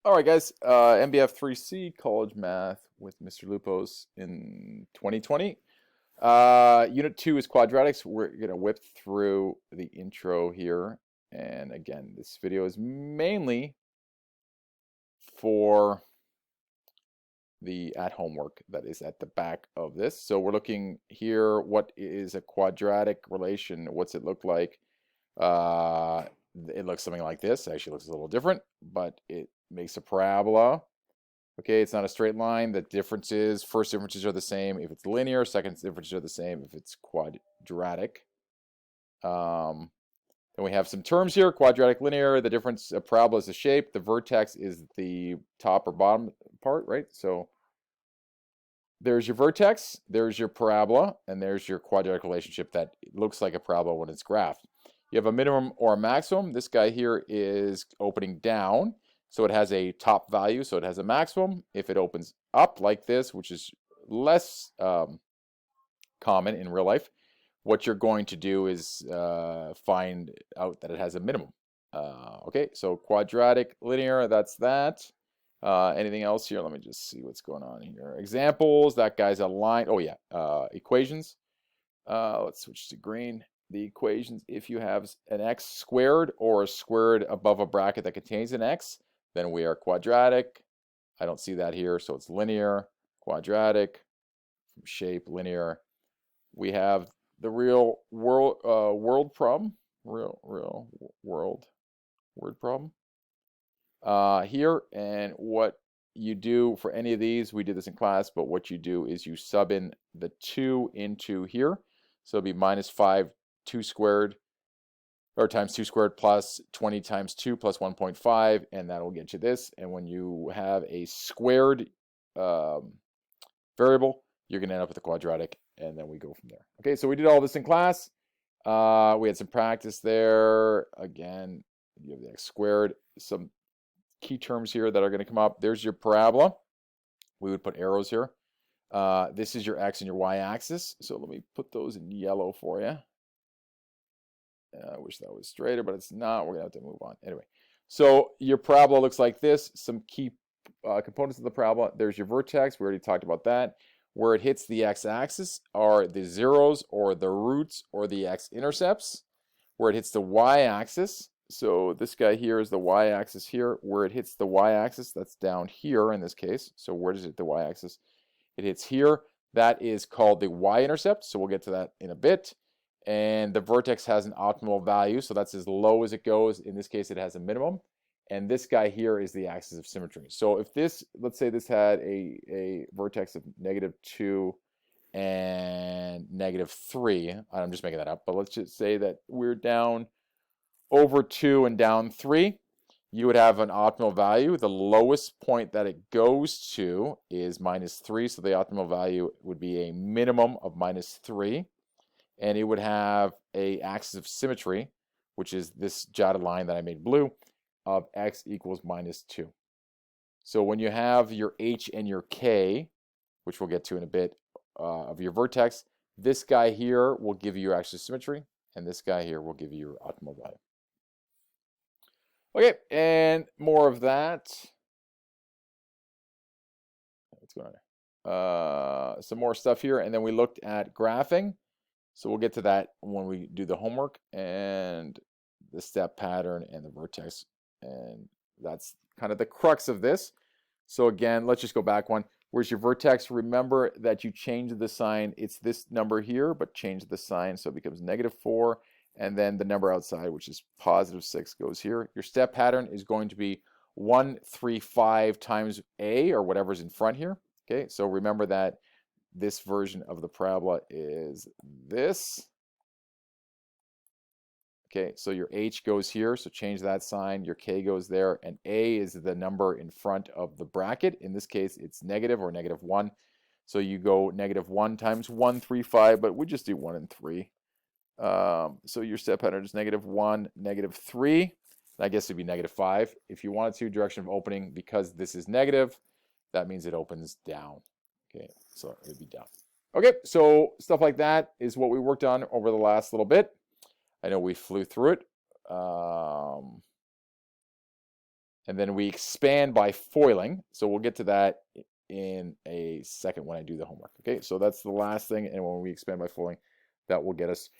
All right, guys. MBF3C College Math with Mr. Loupos in 2020. Unit 2 is quadratics. We're going to whip through the intro here. And again, this video is mainly for the at-home work that is at the back of this. So we're looking here, what is a quadratic relation? What's it look like? It looks something like this. Actually looks a little different, but it makes a parabola. Okay, it's not a straight line. The differences, first differences are the same if it's linear, second differences are the same if it's quadratic. Then we have some terms here, quadratic, linear. The difference, a parabola is the shape. The vertex is the top or bottom part, right? So there's your vertex, there's your parabola, and there's your quadratic relationship that looks like a parabola when it's graphed. You have a minimum or a maximum. This guy here is opening down, so it has a top value, so it has a maximum. If it opens up like this, which is less common in real life, what you're going to do is find out that it has a minimum. Okay, so quadratic, linear, that's that. Anything else here? Let me just see what's going on here. Examples, that guy's a line. Oh yeah, equations. Let's switch to green. The equations, if you have an x squared or a squared above a bracket that contains an x, then we are quadratic. I don't see that here, so it's linear, quadratic, shape, linear. We have the real world problem, real world word problem here. And what you do for any of these, we did this in class, but what you do is you sub in the 2 into here. So it'll be minus 5, 2 squared, or times 2 squared plus 20 times 2 plus 1.5, and that'll get you this. And when you have a squared variable, you're going to end up with a quadratic, and then we go from there. Okay, so we did all this in class. We had some practice there. Again, you have the x squared, some key terms here that are going to come up. There's your parabola. We would put arrows here. This is your x and your y axis. So let me put those in yellow for you. I wish that was straighter, but it's not. We're going to have to move on. Anyway, so your parabola looks like this. Some key components of the parabola. There's your vertex. We already talked about that. Where it hits the x-axis are the zeros or the roots or the x-intercepts. Where it hits the y-axis, so this guy here is the y-axis here. Where it hits the y-axis, that's down here in this case. So where does it hit the y-axis? It hits here. That is called the y-intercept, so we'll get to that in a bit. And the vertex has an optimal value, so that's as low as it goes. In this case, it has a minimum. And this guy here is the axis of symmetry. So if this, let's say this had a vertex of -2 and -3, I'm just making that up, but let's just say that we're down over 2 and down 3, you would have an optimal value. The lowest point that it goes to is -3, so the optimal value would be a minimum of -3. And it would have a axis of symmetry, which is this dotted line that I made blue, of x equals -2. So when you have your h and your k, which we'll get to in a bit, of your vertex, this guy here will give you your axis of symmetry, and this guy here will give you your optimal value. Okay, and more of that. What's going on there? Some more stuff here, and then we looked at graphing. So we'll get to that when we do the homework and the step pattern and the vertex. And that's kind of the crux of this. So again, let's just go back one. Where's your vertex? Remember that you change the sign. It's this number here, but change the sign so it becomes -4. And then the number outside, which is +6, goes here. Your step pattern is going to be 1, 3, 5 times a, or whatever's in front here. Okay, so remember that this version of the parabola is this. Okay, so your h goes here, so change that sign. Your k goes there, and a is the number in front of the bracket. In this case, it's negative or -1. So you go -1 times 1, 3, 5, but we just do 1 and 3. So your step pattern is -1, -3. I guess it'd be -5. If you wanted to, direction of opening, because this is negative, that means it opens down. Okay, so it'd be down. Okay, so stuff like that is what we worked on over the last little bit. I know we flew through it. and then we expand by foiling. So we'll get to that in a second when I do the homework. Okay, so that's the last thing, and when we expand by foiling, that will get us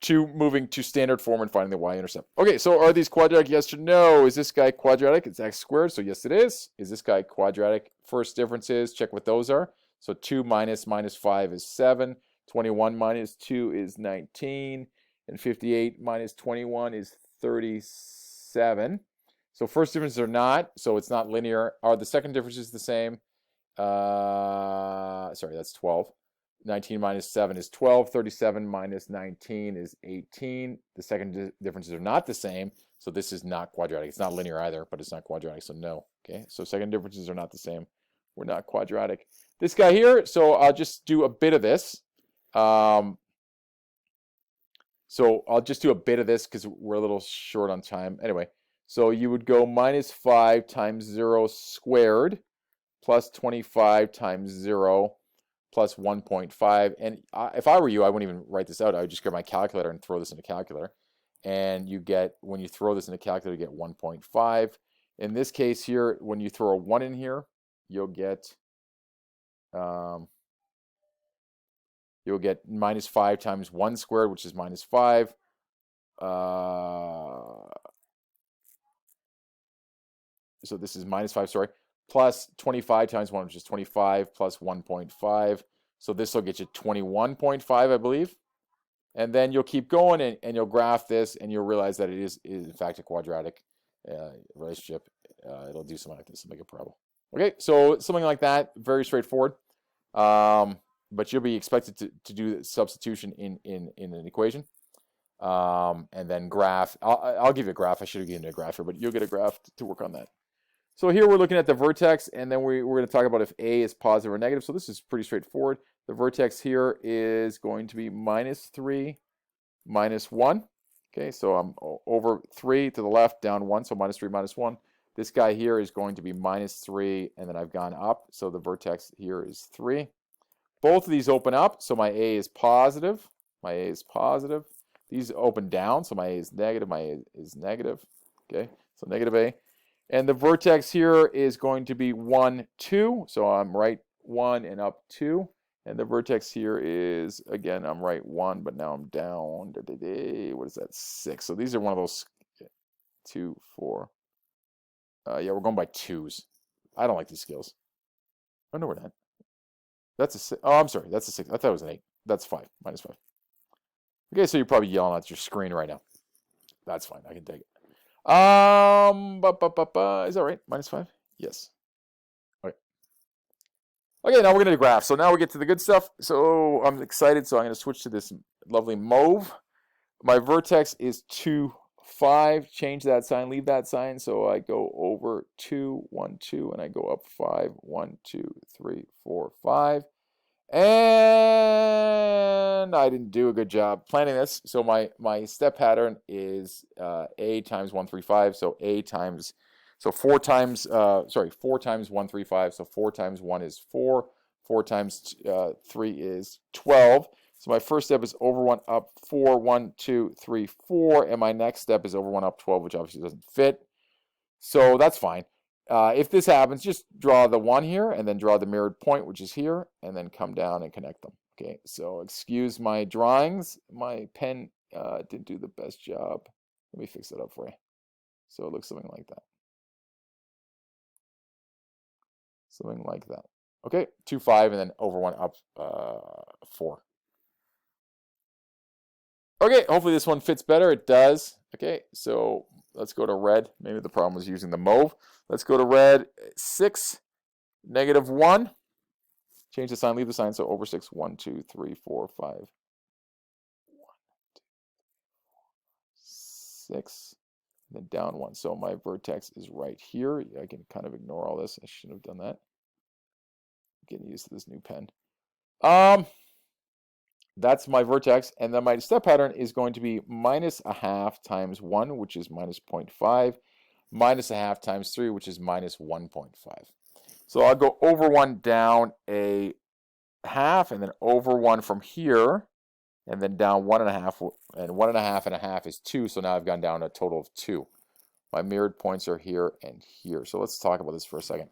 to moving to standard form and finding the y-intercept. Okay, so are these quadratic, yes or no? Is this guy quadratic? It's x squared, so yes it is. Is this guy quadratic? First differences, check what those are. So 2 minus 5 is 7, 21 minus 2 is 19, and 58 minus 21 is 37. So first differences are not, so it's not linear. Are the second differences the same? Sorry, that's 12. 19 minus 7 is 12. 37 minus 19 is 18. The second differences are not the same, so this is not quadratic. It's not linear either, but it's not quadratic, so no. Okay, so second differences are not the same. We're not quadratic. This guy here, so I'll just do a bit of this. So I'll just do a bit of this because we're a little short on time. Anyway, so you would go minus 5 times 0 squared plus 25 times 0 plus 1.5. And if I were you, I wouldn't even write this out. I would just grab my calculator and throw this in a calculator. And you get, when you throw this in a calculator, you get 1.5. In this case here, when you throw a 1 in here, you'll get minus 5 times 1 squared, which is minus 5. So this is minus 5, sorry, plus 25 times 1, which is 25, plus 1.5. So this will get you 21.5, I believe. And then you'll keep going, and you'll graph this, and you'll realize that it is in fact a quadratic relationship. It'll do something like this to make a parabola. Okay, so something like that, very straightforward. But you'll be expected to do substitution in an equation. And then graph. I'll give you a graph. I should have given you a graph here, but you'll get a graph to work on that. So here we're looking at the vertex, and then we're going to talk about if A is positive or negative. So this is pretty straightforward. The vertex here is going to be minus 3, minus 1. Okay, so I'm over 3 to the left, down 1, so minus 3, minus 1. This guy here is going to be minus 3, and then I've gone up, so the vertex here is 3. Both of these open up, so my A is positive. My A is positive. These open down, so my A is negative. My A is negative. Okay, so negative A. And the vertex here is going to be 1, 2. So I'm right 1 and up 2. And the vertex here is, again, I'm right 1, but now I'm down. What is that? 6. So these are one of those 2, 4. Yeah, we're going by 2s. I don't like these scales. Oh, no, we're not. That's a 6. Oh, I'm sorry. That's a 6. I thought it was an 8. That's 5. Minus 5. Okay, so you're probably yelling at your screen right now. That's fine. I can take it. Is that right? Minus 5? Yes. Okay. Okay, now we're going to do graph. So now we get to the good stuff. So I'm excited. So I'm going to switch to this lovely mauve. My vertex is 2, 5. Change that sign. Leave that sign. So I go over 2, 1, 2, and I go up 5, 1, 2, 3, 4, 5. And I didn't do a good job planning this. So my step pattern is A times 1, 3, 5. So A times, so 4 times, 4 times 1, 3, 5. So 4 times 1 is 4. 4 times 3 is 12. So my first step is over 1, up 4, 1, 2, 3, 4. And my next step is over 1, up 12, which obviously doesn't fit. So that's fine. If this happens, just draw the 1 here, and then draw the mirrored point, which is here, and then come down and connect them. Okay, so excuse my drawings. My pen didn't do the best job. Let me fix it up for you. So it looks something like that. Something like that. Okay, 2, 5, and then over 1, up 4. Okay, hopefully this one fits better. It does. Okay, so let's go to red. Maybe the problem was using the mauve. Let's go to red. 6, negative 1. Change the sign, leave the sign. So over 6, 1, 2, 3, 4, 5. 1, 2, 6. And then down 1. So my vertex is right here. I can kind of ignore all this. I shouldn't have done that. Getting used to this new pen. That's my vertex, and then my step pattern is going to be minus a half times 1, which is minus 0.5, minus a half times 3, which is minus 1.5. So I'll go over 1, down a half, and then over 1 from here, and then down 1.5, and 1.5 and a half is 2, so now I've gone down a total of 2. My mirrored points are here and here. So let's talk about this for a second.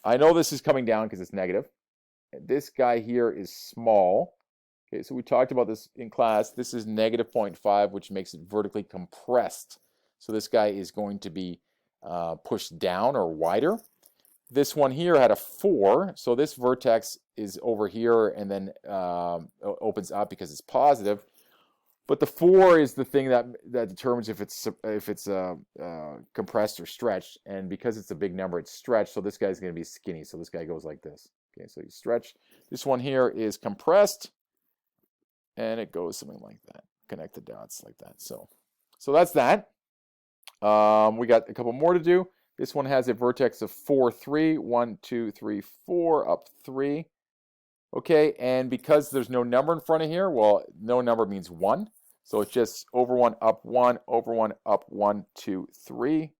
I know this is coming down because it's negative. This guy here is small. Okay, so we talked about this in class. This is negative 0.5, which makes it vertically compressed. So this guy is going to be pushed down or wider. This one here had a 4, so this vertex is over here and then opens up because it's positive. But the 4 is the thing that determines if it's compressed or stretched. And because it's a big number, it's stretched. So this guy's going to be skinny. So this guy goes like this. Okay, so you stretch. This one here is compressed, and it goes something like that. Connect the dots like that. So that's that. We got a couple more to do. This one has a vertex of 4, 3, 1, 2, 3, 4, up 3. Okay, and because there's no number in front of here, well, no number means 1. So it's just over 1, up 1, over 1, up 1, 2, 3,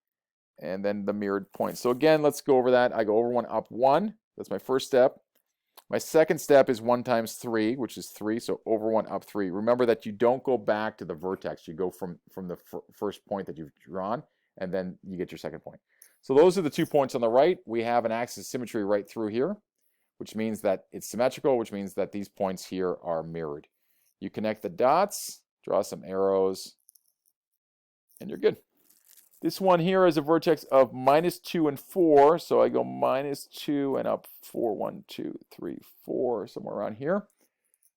and then the mirrored point. So again, let's go over that. I go over 1, up 1. That's my first step. My second step is 1 times 3, which is 3, so over 1, up 3. Remember that you don't go back to the vertex. You go from the first point that you've drawn, and then you get your second point. So those are the 2 points on the right. We have an axis of symmetry right through here, which means that it's symmetrical, which means that these points here are mirrored. You connect the dots, draw some arrows, and you're good. This one here is a vertex of -2 and 4, so I go -2 and up 4, 1, 2, 3, 4, somewhere around here.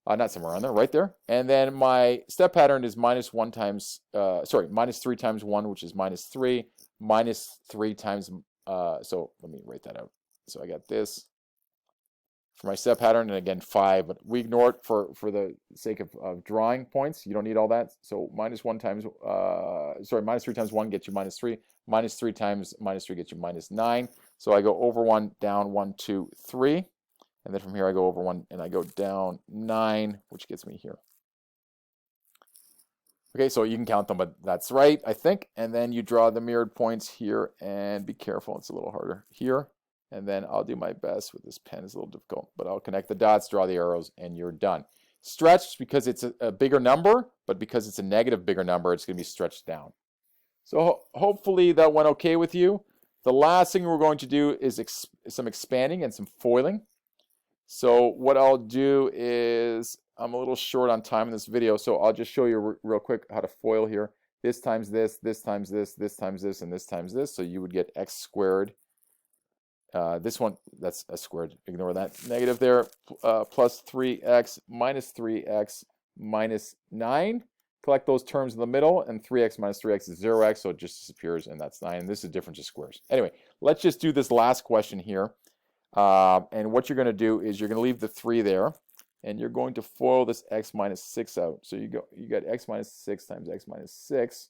Not somewhere around there, right there. And then my step pattern is -3 times 1, which is -3, -3 times, so let me write that out. So I got this for my step pattern, and again 5, but we ignore it for the sake of drawing points. You don't need all that. So -3 times 1 gets you -3, -3 times -3 gets you -9. So I go over 1, down 1, 2, 3, and then from here I go over 1 and I go down 9, which gets me here. Okay, so you can count them, but that's right, I think. And then you draw the mirrored points here, and be careful, it's a little harder here. And then I'll do my best with this pen. It's a little difficult, but I'll connect the dots, draw the arrows, and you're done. Stretched because it's a bigger number, but because it's a negative bigger number, it's going to be stretched down. So hopefully that went okay with you. The last thing we're going to do is some expanding and some foiling. So what I'll do is, I'm a little short on time in this video, so I'll just show you real quick how to foil here. This times this, this times this, this times this, and this times this. So you would get x squared. This one, that's a squared. Ignore that negative there. Plus 3x minus 3x minus 9. Collect those terms in the middle, and 3x minus 3x is 0x, so it just disappears, and that's 9. And this is different to squares. Anyway, let's just do this last question here. And what you're going to do is you're going to leave the 3 there, and you're going to foil this x minus 6 out. So you got x minus 6 times x minus 6,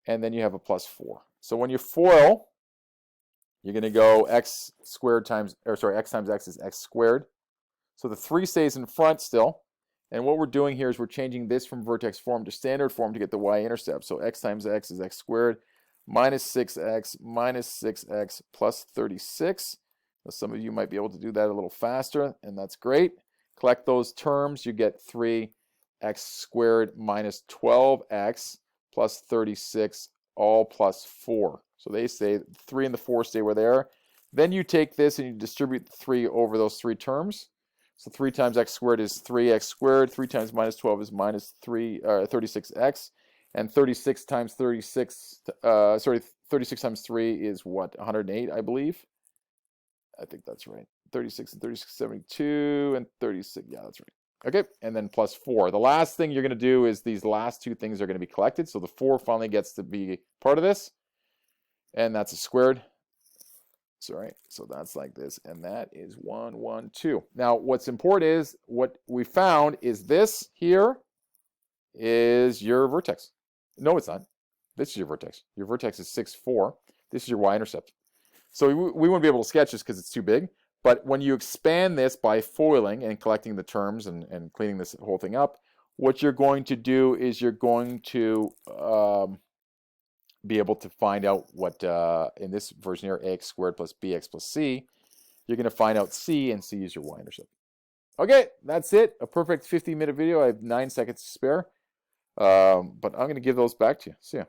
and then you have a plus 4. So when you foil, you're going to go x times x is x squared. So the 3 stays in front still. And what we're doing here is we're changing this from vertex form to standard form to get the y-intercept. So x times x is x squared minus 6x plus 36. Now, some of you might be able to do that a little faster, and that's great. Collect those terms. You get 3x squared minus 12x plus 36, all plus 4. So they stay, 3 and the 4 stay where they are. Then you take this and you distribute the 3 over those 3 terms. So 3 times x squared is 3x squared. 3 times minus 12 is minus 36x. And 36 times 36 times 3 is what? 108, I believe. I think that's right. 36 and 36, 72, and 36. Yeah, that's right. Okay, and then plus 4. The last thing you're going to do is these last 2 things are going to be collected. So the 4 finally gets to be part of this. And that's a squared. Sorry, so that's like this, and that is 1, 1, 2. Now, what's important is what we found is this here is your vertex. No, it's not. This is your vertex. Your vertex is 6, 4. This is your y-intercept. So we won't be able to sketch this because it's too big. But when you expand this by foiling and collecting the terms and cleaning this whole thing up, what you're going to do is you're going to be able to find out what, in this version here, ax squared plus bx plus c, you're going to find out c, and c is your y-intercept. Okay, that's it. A perfect 15-minute video. I have 9 seconds to spare. But I'm going to give those back to you. See ya.